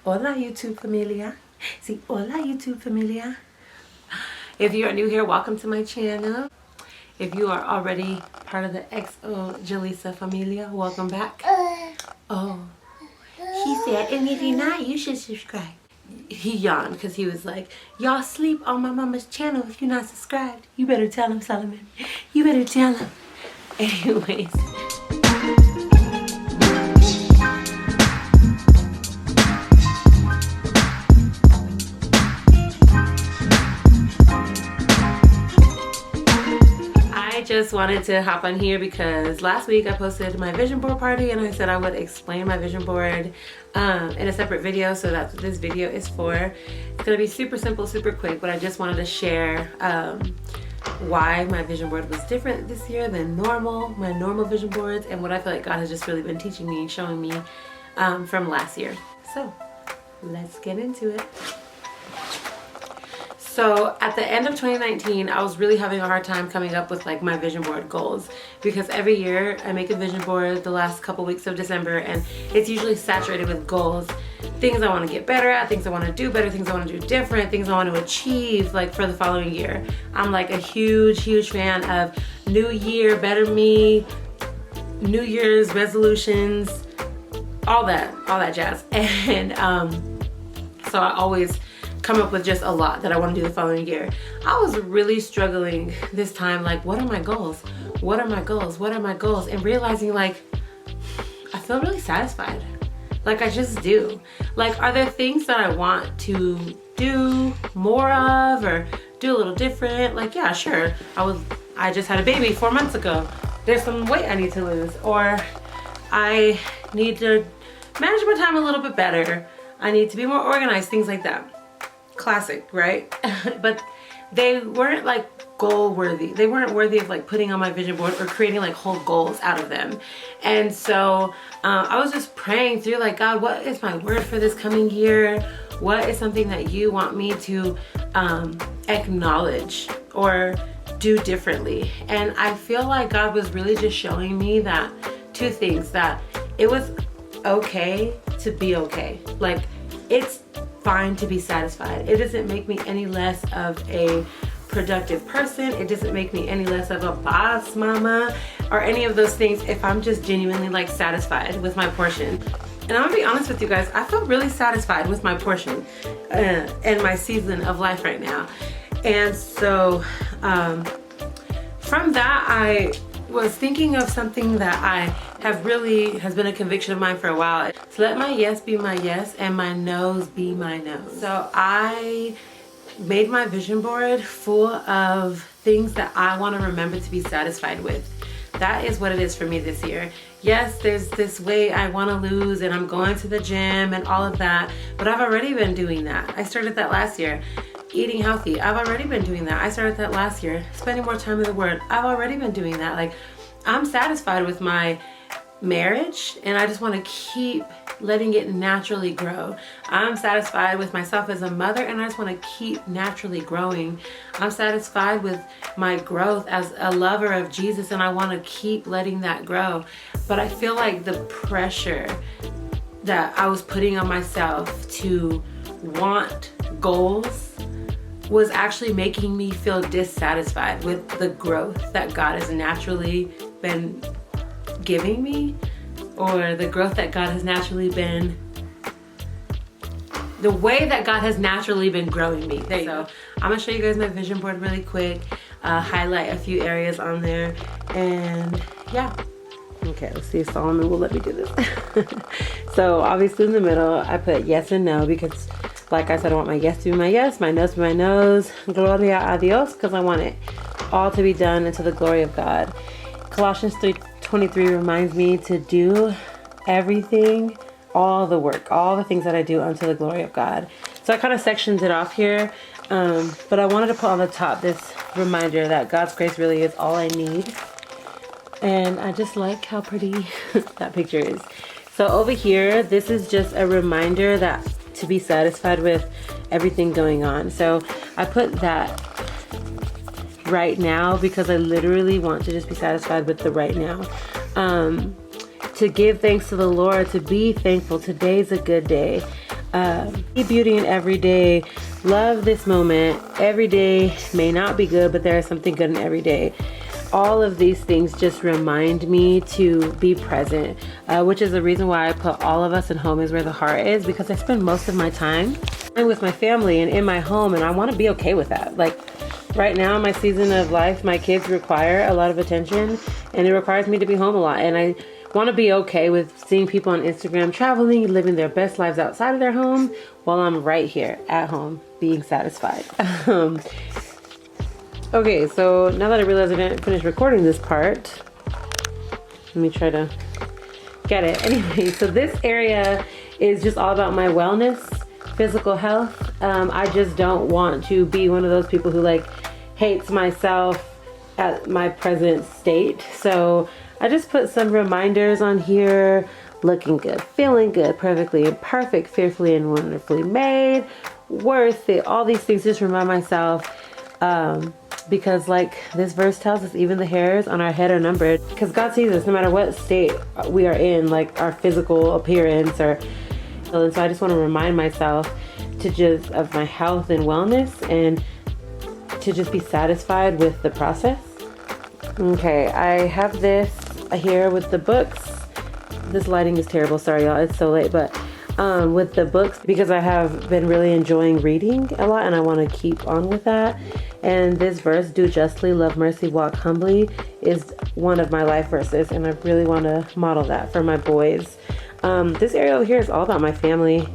Hola YouTube familia. See, hola YouTube familia. If you are new here, welcome to my channel. If you are already part of the XO Jalyssa familia, welcome back. Oh, he said, and if you're not, you should subscribe. He yawned because he was like, y'all sleep on my mama's channel if you're not subscribed. You better tell him, Solomon. You better tell him. Anyways. I just wanted to hop on here because last week I posted my vision board party and I said I would explain my vision board in a separate video, so that's what this video is for. It's gonna be super simple, super quick, but I just wanted to share why my vision board was different this year than my normal vision boards, and what I feel like God has just really been teaching me and showing me from last year. So let's get into it. So at the end of 2019, I was really having a hard time coming up with like my vision board goals, because every year I make a vision board the last couple weeks of December, and it's usually saturated with goals, things I want to get better at, things I want to do better, things I want to do different, things I want to achieve like for the following year. I'm like a huge fan of new year, better me, New Year's resolutions, all that jazz. And so I always come up with just a lot that I want to do the following year. I was really struggling this time, like, what are my goals? What are my goals? What are my goals? And realizing like, I feel really satisfied. Like I just do. Like, are there things that I want to do more of or do a little different? Like, yeah, sure. I just had a baby 4 months ago. There's some weight I need to lose, or I need to manage my time a little bit better. I need to be more organized, things like that. Classic, right? But they weren't like goal worthy. They weren't worthy of like putting on my vision board or creating like whole goals out of them. And so I was just praying through like, God, what is my word for this coming year? What is something that you want me to acknowledge or do differently? And I feel like God was really just showing me that two things: that it was okay to be okay. Like, it's fine to be satisfied. It doesn't make me any less of a productive person. It doesn't make me any less of a boss mama or any of those things if I'm just genuinely like satisfied with my portion. And I'm gonna be honest with you guys, I feel really satisfied with my portion and my season of life right now. And so from that, I was thinking of something that has been a conviction of mine for a while. To let my yes be my yes and my no's be my no's. So I made my vision board full of things that I want to remember to be satisfied with. That is what it is for me this year. Yes, there's this weight I want to lose and I'm going to the gym and all of that, but I've already been doing that. I started that last year. Eating healthy, I've already been doing that. I started that last year. Spending more time in the Word, I've already been doing that. Like, I'm satisfied with my marriage and I just want to keep letting it naturally grow. I'm satisfied with myself as a mother and I just want to keep naturally growing. I'm satisfied with my growth as a lover of Jesus and I want to keep letting that grow. But I feel like the pressure that I was putting on myself to want goals was actually making me feel dissatisfied with the growth that God has naturally been giving me, or the growth that God has naturally been, the way that God has naturally been growing me. So I'm gonna show you guys my vision board really quick, highlight a few areas on there, and yeah. Okay, let's see if Solomon will let me do this. So obviously in the middle, I put yes and no because, like I said, I want my yes to be my yes, my no's to be my no's. Gloria a Dios, because I want it all to be done into the glory of God. Colossians 3:23 reminds me to do everything, all the work, all the things that I do unto the glory of God. So I kind of sectioned it off here, but I wanted to put on the top this reminder that God's grace really is all I need. And I just like how pretty that picture is. So over here, this is just a reminder that to be satisfied with everything going on. So I put that right now because I literally want to just be satisfied with the right now. To give thanks to the Lord, to be thankful. Today's a good day. See beauty in every day. Love this moment. Every day may not be good, but there is something good in every day. All of these things just remind me to be present, which is the reason why I put all of us in home is where the heart is, because I spend most of my time with my family and in my home, and I want to be okay with that. Like right now in my season of life, my kids require a lot of attention, and it requires me to be home a lot, and I want to be okay with seeing people on Instagram traveling, living their best lives outside of their home, while I'm right here at home being satisfied. Okay, so now that I realize I didn't finish recording this part, let me try to get it. Anyway, so this area is just all about my wellness, physical health. I just don't want to be one of those people who like hates myself at my present state. So I just put some reminders on here: looking good, feeling good, perfectly imperfect, fearfully and wonderfully made, worth it. All these things just remind myself, because like this verse tells us, even the hairs on our head are numbered, because God sees us no matter what state we are in, like our physical appearance and so I just want to remind myself to just of my health and wellness, and to just be satisfied with the process. Okay, I have this here with the books. This lighting is terrible, sorry y'all, it's so late, but with the books, because I have been really enjoying reading a lot and I want to keep on with that. And this verse, do justly, love mercy, walk humbly, is one of my life verses, and I really want to model that for my boys. This area over here is all about my family.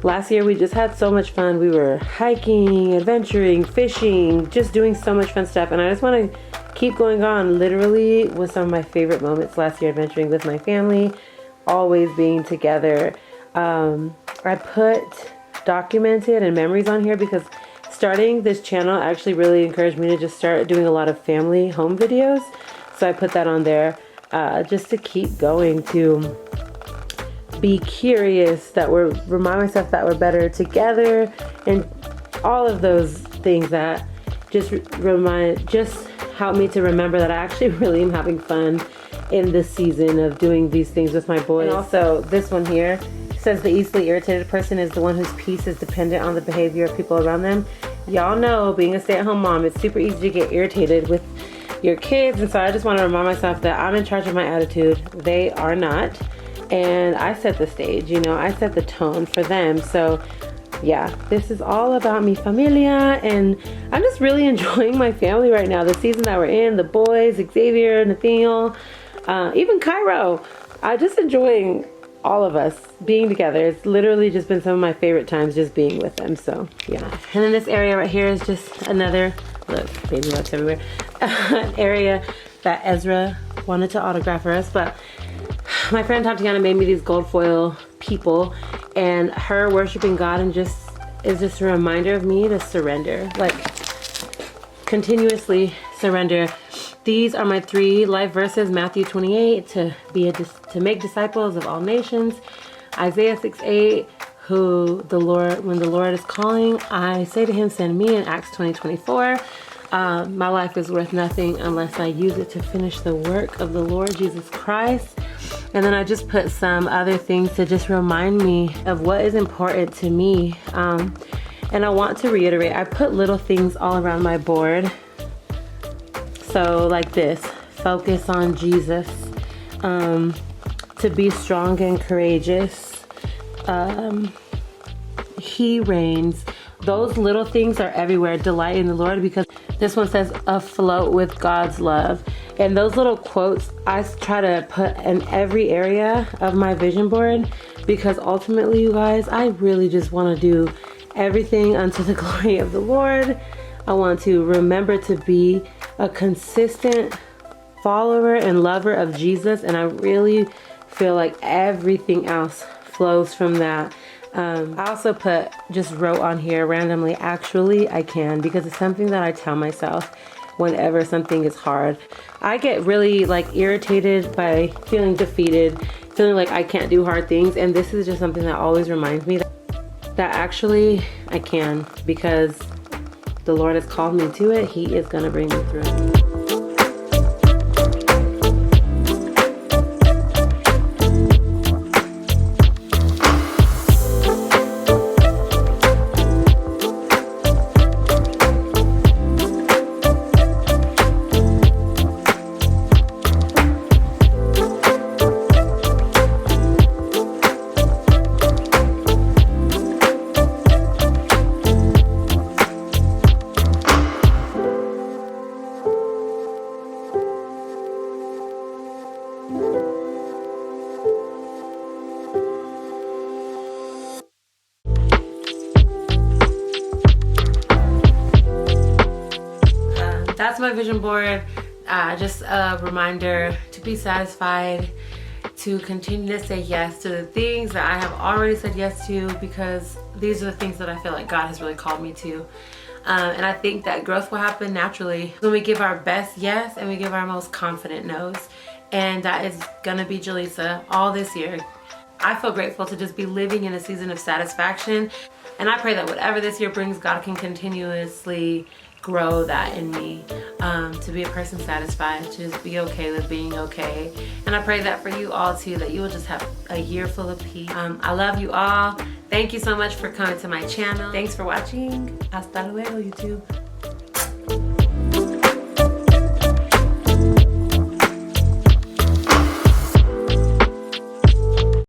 Last year we just had so much fun. We were hiking, adventuring, fishing, just doing so much fun stuff, and I just want to keep going on. Literally was some of my favorite moments last year, adventuring with my family, always being together. I put documented and memories on here because starting this channel actually really encouraged me to just start doing a lot of family home videos. So I put that on there just to keep going, to be curious, that remind myself that we're better together, and all of those things that just help me to remember that I actually really am having fun in this season of doing these things with my boys. And also this one here says the easily irritated person is the one whose peace is dependent on the behavior of people around them. Y'all know, being a stay-at-home mom, it's super easy to get irritated with your kids, and so I just want to remind myself that I'm in charge of my attitude. They are not, and I set the stage, you know, I set the tone for them. So yeah, this is all about mi familia, and I'm just really enjoying my family right now, the season that we're in, the boys, Xavier, Nathaniel, even Cairo. I'm just enjoying all of us being together. It's literally just been some of my favorite times just being with them. So yeah. And then this area right here is just another, look, baby wipes everywhere, an area that Ezra wanted to autograph for us. But my friend Tatiana made me these gold foil people, and her worshiping God and is just a reminder of me to surrender, like continuously surrender. These are my 3 life verses: Matthew 28, to make disciples of all nations; Isaiah 6:8, when the Lord is calling, I say to him, send me; in Acts 20:24. My life is worth nothing unless I use it to finish the work of the Lord Jesus Christ. And then I just put some other things to just remind me of what is important to me. And I want to reiterate, I put little things all around my board. So like this: focus on Jesus, to be strong and courageous, he reigns. Those little things are everywhere. Delight in the Lord, because this one says afloat with God's love. And those little quotes I try to put in every area of my vision board, because ultimately, you guys, I really just want to do everything unto the glory of the Lord. I want to remember to be a consistent follower and lover of Jesus, and I really feel like everything else flows from that. I also wrote on here randomly, actually I can, because it's something that I tell myself whenever something is hard. I get really like irritated by feeling defeated, feeling like I can't do hard things, and this is just something that always reminds me that actually I can, because the Lord has called me to it. He is gonna bring me through. my vision board. Just a reminder to be satisfied, to continue to say yes to the things that I have already said yes to, because these are the things that I feel like God has really called me to. And I think that growth will happen naturally when we give our best yes and we give our most confident no's. And that is gonna be Jalyssa all this year. I feel grateful to just be living in a season of satisfaction. And I pray that whatever this year brings, God can continuously grow that in me, to be a person satisfied, to just be okay with being okay. And I pray that for you all too, that you will just have a year full of peace. I love you all. Thank you so much for coming to my channel. Thanks for watching. Hasta luego, YouTube.